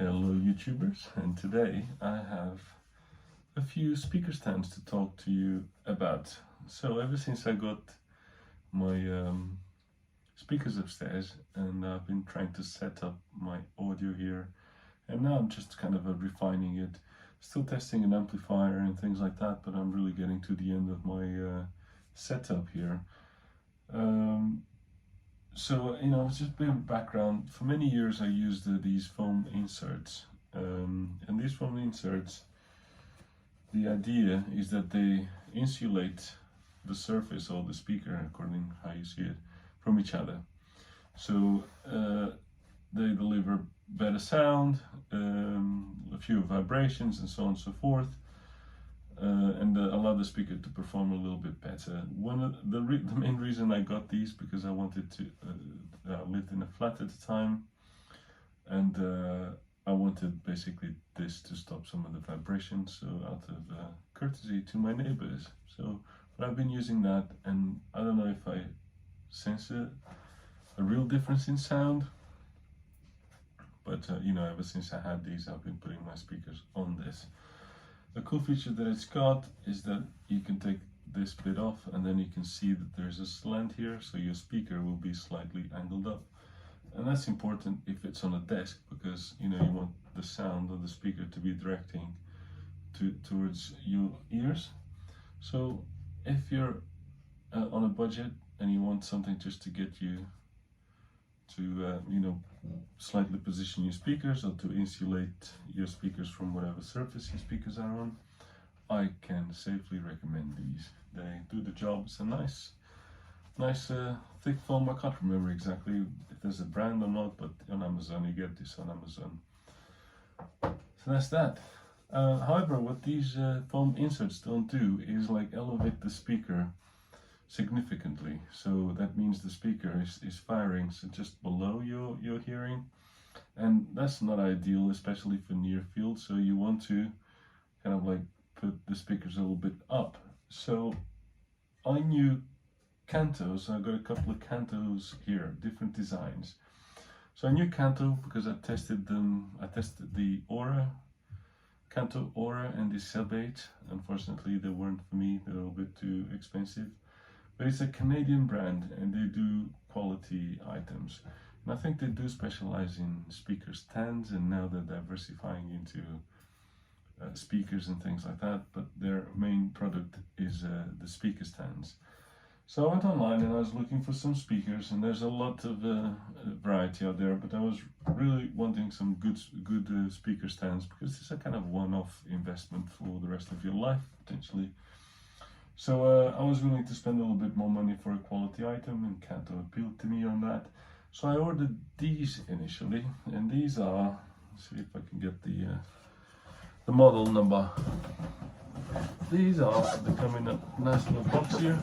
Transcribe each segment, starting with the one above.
Hello YouTubers, and today I have a few speaker stands to talk to you about. So ever since I got my speakers upstairs, and I've been trying to set up my audio here, and now I'm just kind of refining it, still testing an amplifier and things like that, but I'm really getting to the end of my setup here. So, it's just a bit of background. For many years I used these foam inserts, and these foam inserts, the idea is that they insulate the surface of the speaker, according to how you see it, from each other. So they deliver better sound, a few vibrations and so on and so forth, and allow the speaker to perform a little bit better. One of the main reason I got these, because I wanted to I lived in a flat at the time, and I wanted basically this to stop some of the vibrations, so out of courtesy to my neighbors. So I've been using that, and I don't know if I sense a real difference in sound, but ever since I had these, I've been putting my speakers on this. The cool feature that it's got is that you can take this bit off, and then you can see that there's a slant here, so your speaker will be slightly angled up. And that's important if it's on a desk, because you want the sound of the speaker to be directing towards your ears. So if you're on a budget and you want something just to get you to slightly position your speakers, or to insulate your speakers from whatever surface your speakers are on, I can safely recommend these. They do the job. It's a nice thick foam. I can't remember exactly if there's a brand or not, but on Amazon, you get this on Amazon. So that's that. However, what these foam inserts don't do is elevate the speaker significantly. So that means the speaker is firing so just below your hearing, and that's not ideal, especially for near field. So you want to kind of put the speakers a little bit up. So I knew Kanto, so I got a couple of Kantos here, different designs. So I knew Kanto because I tested them. I tested the Kanto Aura and the Sub 8. Unfortunately, they weren't for me. They're a little bit too expensive. But it's a Canadian brand, and they do quality items. And I think they do specialize in speaker stands, and now they're diversifying into speakers and things like that. But their main product is the speaker stands. So I went online and I was looking for some speakers, and there's a lot of variety out there, but I was really wanting some good speaker stands, because it's a kind of one-off investment for the rest of your life, potentially. So I was willing to spend a little bit more money for a quality item, and Kanto appealed to me on that. So I ordered these initially, and these are, let's see if I can get the model number. They come in a nice little box here.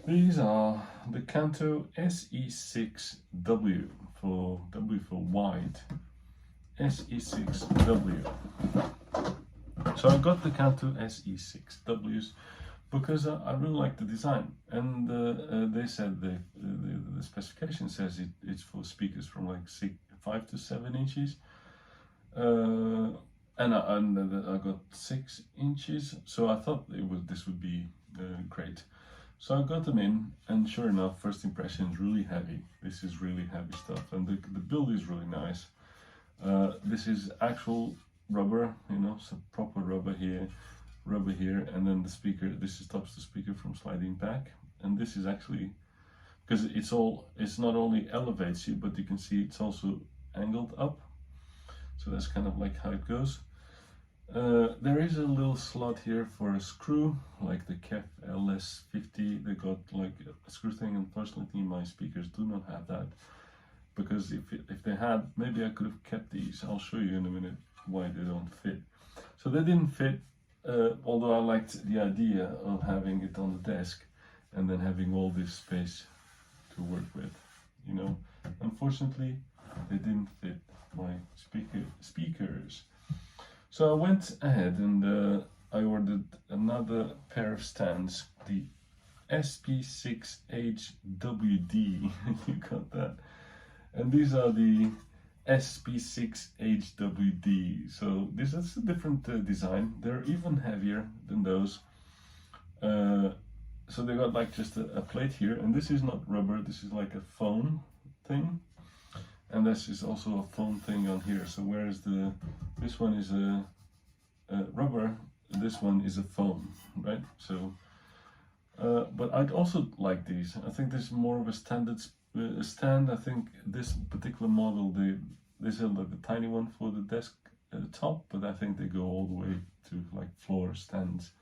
These are the Kanto SE6W, for W for wide, SE6W. So I got the Kanto SE6Ws because I really like the design, and they said the specification says it's for speakers from 5 to 7 inches, and I got 6 inches. So I thought this would be great. So I got them in, and sure enough, first impression is really heavy. This is really heavy stuff, and the build is really nice. This is actual rubber, some proper rubber here, and then the speaker, this stops the speaker from sliding back. And this is actually, because it's not only elevates you, but you can see it's also angled up. So that's kind of how it goes. There is a little slot here for a screw, like the KEF LS50. They got a screw thing. Unfortunately, my speakers do not have that, because if they had, maybe I could have kept these. I'll show you in a minute why they don't fit. So they didn't fit, although I liked the idea of having it on the desk and then having all this space to work with. Unfortunately, they didn't fit my speakers. So I went ahead and I ordered another pair of stands, the SP6HDW. You got that? And these are the SP6HWD. So this is a different design. They're even heavier than those. So they got like just a plate here, and this is not rubber, this is like a foam thing, and this is also a foam thing on here. So whereas this one is a rubber, this one is a foam, right? So but I'd also like these. I think this is more of a standard stand. I think this particular model, this is like the tiny one for the desk top, but I think they go all the way to like floor stands.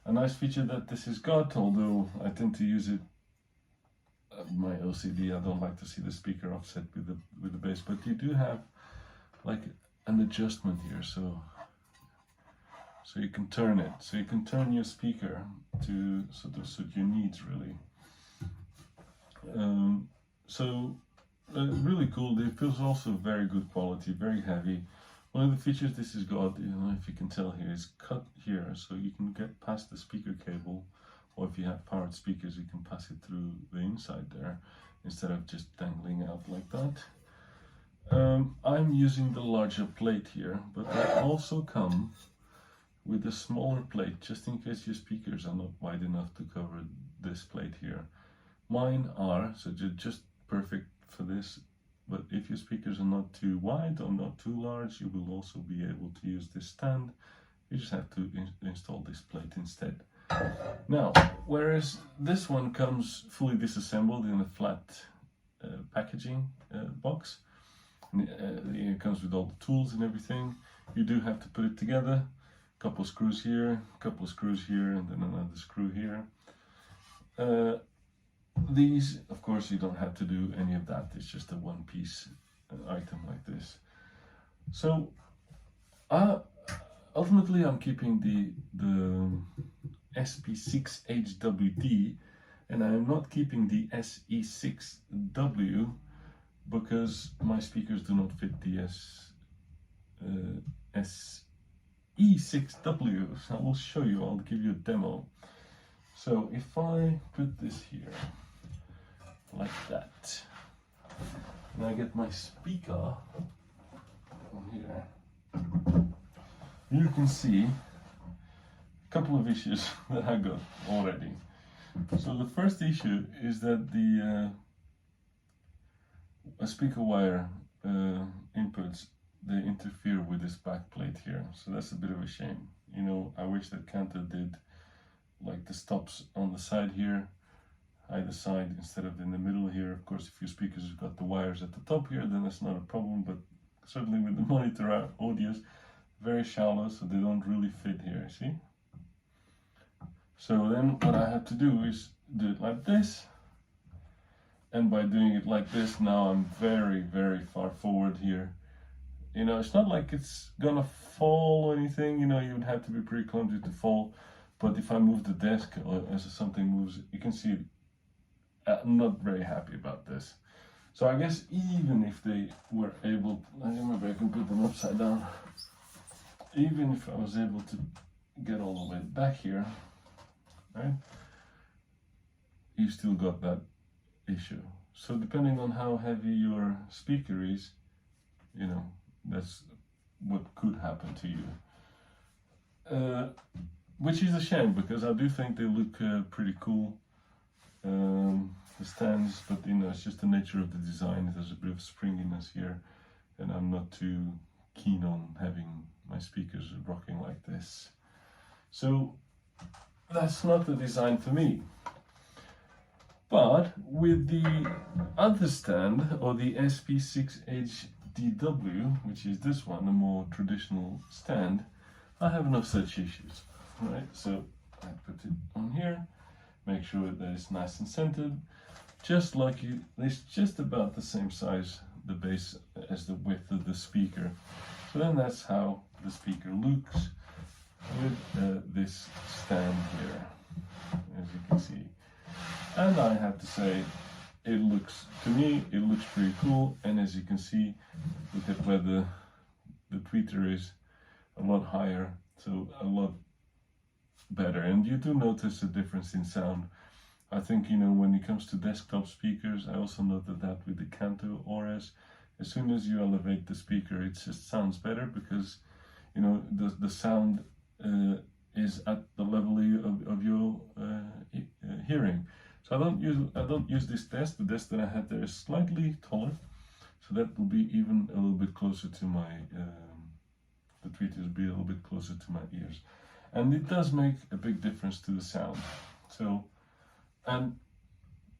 A nice feature that this has got, although I tend to use it, my OCD, I don't like to see the speaker offset with the bass, but you do have like an adjustment here, so you can turn it, so you can turn your speaker to sort of suit your needs, really. Really cool. It feels also very good quality, very heavy. One of the features this has got, you know, if you can tell here, is cut here, so you can get past the speaker cable, or if you have powered speakers, you can pass it through the inside there, instead of just dangling out like that. I'm using the larger plate here, but they also come with a smaller plate, just in case your speakers are not wide enough to cover this plate here. Mine are, so they're just perfect for this. But if your speakers are not too wide or not too large, you will also be able to use this stand. You just have to install this plate instead. Now, whereas this one comes fully disassembled in a flat packaging box, and, it comes with all the tools and everything, you do have to put it together. A couple of screws here, a couple of screws here, and then another screw here. These, of course, you don't have to do any of that. It's just a one-piece item like this. So ultimately I'm keeping the SP6HWD, and I am not keeping the SE6W because my speakers do not fit the SE6W. I will show you, I'll give you a demo. So if I put this here like that, and I get my speaker on here, you can see a couple of issues that I got already. So the first issue is that the speaker wire inputs, they interfere with this back plate here, so that's a bit of a shame. You know, I wish that Kanto did like the stops on the side here, either side, instead of in the middle here. Of course, if your speakers have got the wires at the top here, then that's not a problem, but certainly with the monitor audios, very shallow, so they don't really fit here, see? So then what I have to do is do it like this, and by doing it like this, now I'm very, very far forward here. You know, it's not like it's gonna fall or anything, you know, you would have to be pretty clumsy to fall, but if I move the desk or as something moves, you can see I'm not very happy about this. So I guess even if they were able, maybe I can put them upside down, even if I was able to get all the way back here, right, you still got that issue. So depending on how heavy your speaker is, you know, that's what could happen to you. Which is a shame, because I do think they look pretty cool, the stands, but you know, it's just the nature of the design. There's a bit of springiness here, and I'm not too keen on having my speakers rocking like this. So that's not the design for me. But with the other stand, or the SP6HDW, which is this one, the more traditional stand, I have no such issues. Right, so I put it on here, make sure that it's nice and centered, just like it's just about the same size, the base, as the width of the speaker. So then that's how the speaker looks with this stand here, as you can see. And I have to say, it looks, to me, it looks pretty cool. And as you can see, look at where the tweeter is, a lot higher, so a lot better. And you do notice a difference in sound I think, you know, when it comes to desktop speakers, I also noted that with the Kanto ORS, as soon as you elevate the speaker, it just sounds better because, you know, the sound is at the level of your hearing. So I don't use this desk. The desk that I had there is slightly taller, so that will be even a little bit closer to my the tweeters will be a little bit closer to my ears, and it does make a big difference to the sound. So, and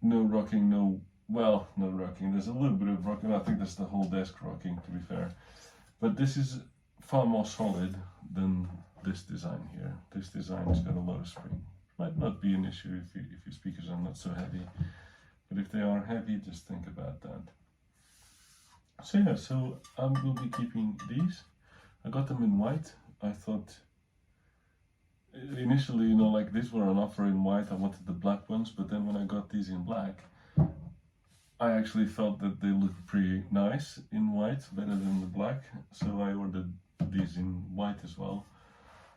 no rocking, no rocking. There's a little bit of rocking. I think that's the whole desk rocking, to be fair. But this is far more solid than this design here. This design has got a lot of spring. Might not be an issue if your speakers are not so heavy, but if they are heavy, just think about that. So yeah, so I will be keeping these. I got them in white. I thought initially, you know, like these were on offer in white. I wanted the black ones, but then when I got these in black, I actually felt that they looked pretty nice in white, better than the black. So I ordered these in white as well,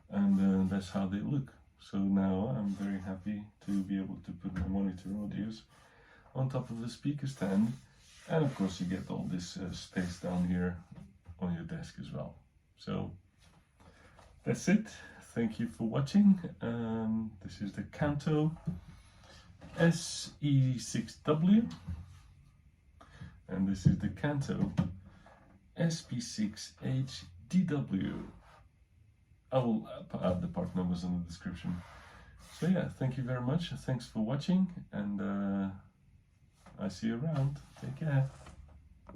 and that's how they look. So now I'm very happy to be able to put my monitor audios on top of the speaker stand, and of course you get all this space down here on your desk as well. So that's it. Thank you for watching. This is the Kanto SE6W, and this is the Kanto SP6HDW. I will add the part numbers in the description. So yeah, thank you very much. Thanks for watching, and I see you around. Take care.